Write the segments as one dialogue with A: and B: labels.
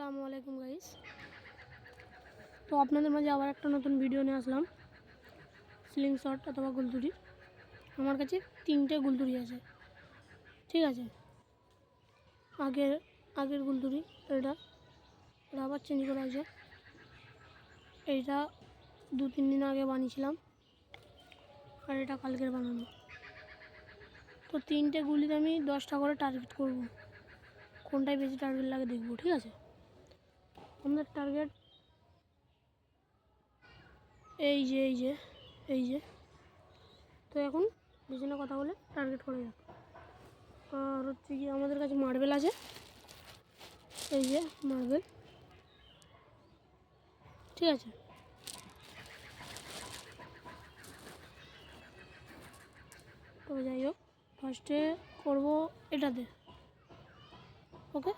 A: আসসালামু আলাইকুম গাইস। তো আপনাদের মাঝে আবার একটা নতুন ভিডিও নিয়ে আসলাম স্লিং শট অথবা গুলতুরি। আমার কাছে 3টে গুলতুরি আছে, ঠিক আছে। আগের গুলতুরি এটা আবার চেঞ্জ করা আছে। এইটা 2-3 দিন আগে বানিয়েছিলাম আর এটা কালকের বানানো। তো 3টে গুলিতে আমি 10টা করে টার্গেট করব, কোনটায় বেশি টার্গেট লাগে দেখব, ঠিক আছে। আমাদের টার্গেট এই যে তো এখন বেশি না কথা বলে টার্গেট করা যাক। আর হচ্ছে কি আমাদের কাছে মার্বেল আছে, এই যে মার্বেল, ঠিক আছে। তো যাই হোক, ফার্স্টে করবো এটাতে, ওকে।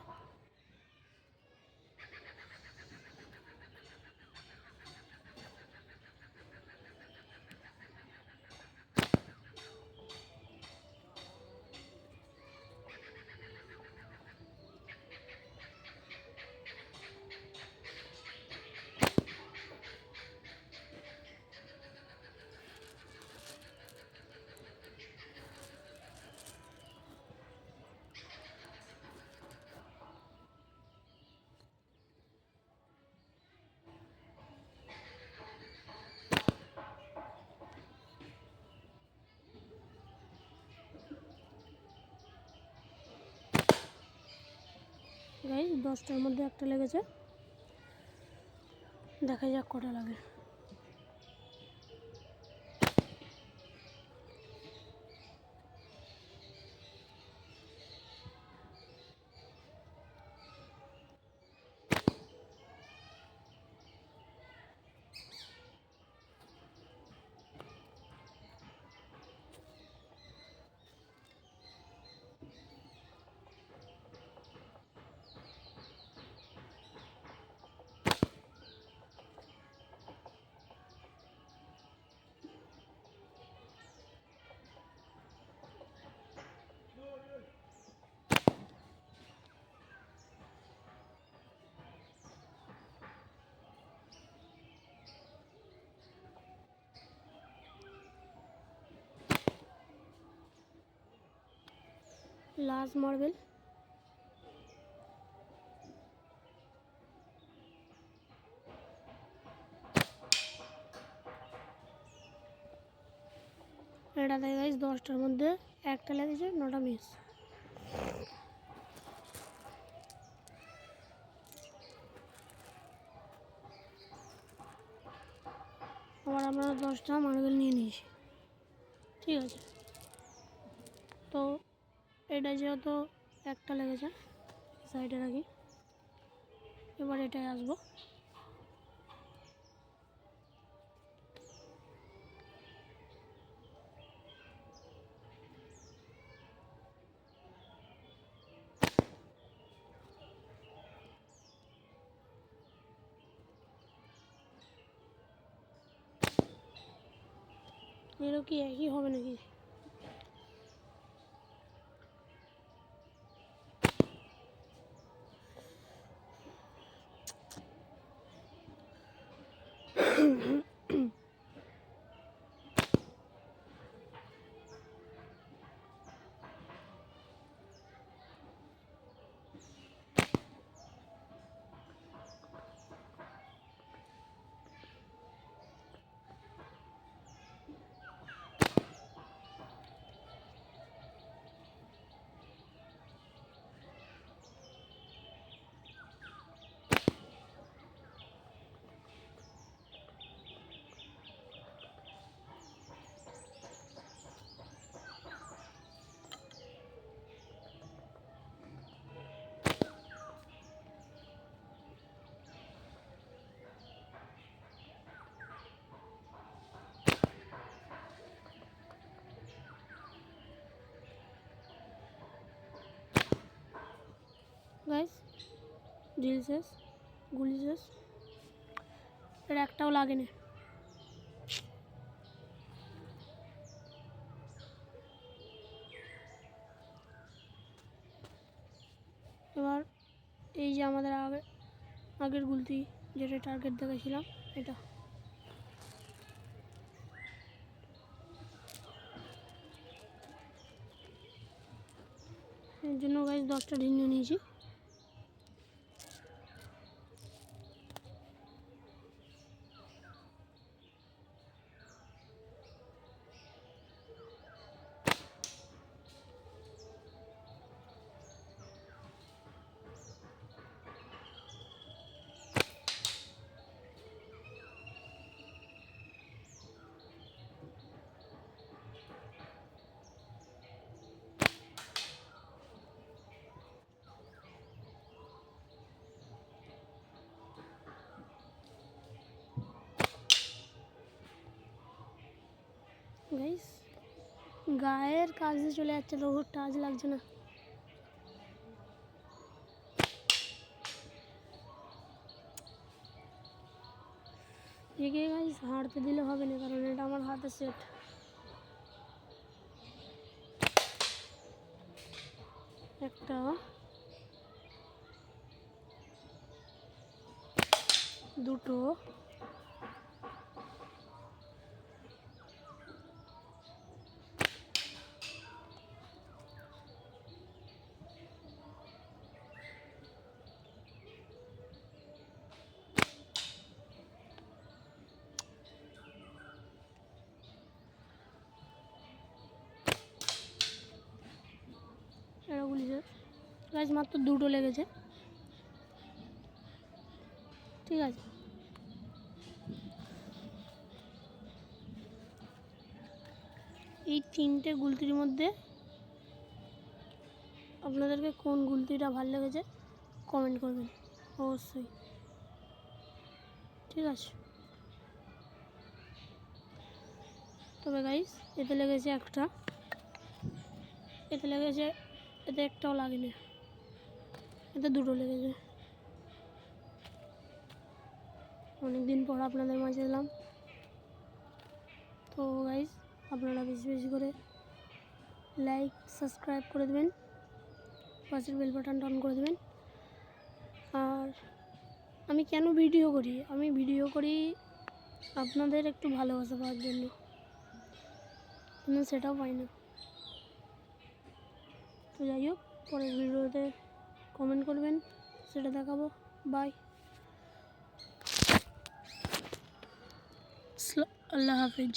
A: গাইস 10টার মধ্যে একটা লেগেছে, দেখা যাক কটা লাগে। লাস্ট মার্বেল, এটাতে গাইস 10টার মধ্যে একটা লেগেছে, 9টা মিস। আবার আমরা 10টা মার্বেল নিয়ে নিয়েছি, ঠিক আছে। তো এটা যেহেতু একটা লেগেছে, সাইডে রাখি। এবার এটাই আসবো, এরও কি একই হবে নাকি? গাইস ড্রিল শেষ, গুলি শেষ, এটা একটাও লাগেনি। এবার এই যে আমাদের আগের গুলতি যেটা টার্গেট দেখেছিলাম এটা। এর জন্য গাইস 10টা ঢিল নিয়ে নিয়েছি। গাইস গায়ের কাজে চলে যাচ্ছে, রোবট টাচ লাগছে না। একে গাইস হারতে দিলে হবে না, কারণ এটা আমার হাতে সেট। একটা, দুটো, এটা গুলিছে গাইস, মাত্র দুটো লেগেছে। ঠিক আছে, এই 3টে গুলতির মধ্যে আপনাদেরকে কোন গুলতিটা ভালো লেগেছে কমেন্ট করবেন অবশ্যই। ঠিক আছে, তবে গাইস এতে লেগেছে একটা, এতে লেগেছে, এতে একটাও লাগেনি, এতে দুটো লেগেছে। অনেকদিন পর আপনাদের মাঝে এলাম। তো গাইস আপনারা বেশি বেশি করে লাইক সাবস্ক্রাইব করে দেবেন, পাশের বেল বাটনটা অন করে দেবেন। আর আমি কেন ভিডিও করি, আমি ভিডিও করি আপনাদের একটু ভালোবাসা পাওয়ার জন্য, কিন্তু সেটাও পাই না। তো যাই হোক, পরের ভিডিওতে কমেন্ট করবেন, সেটা দেখাবো। বাই, আল্লাহ হাফিজ।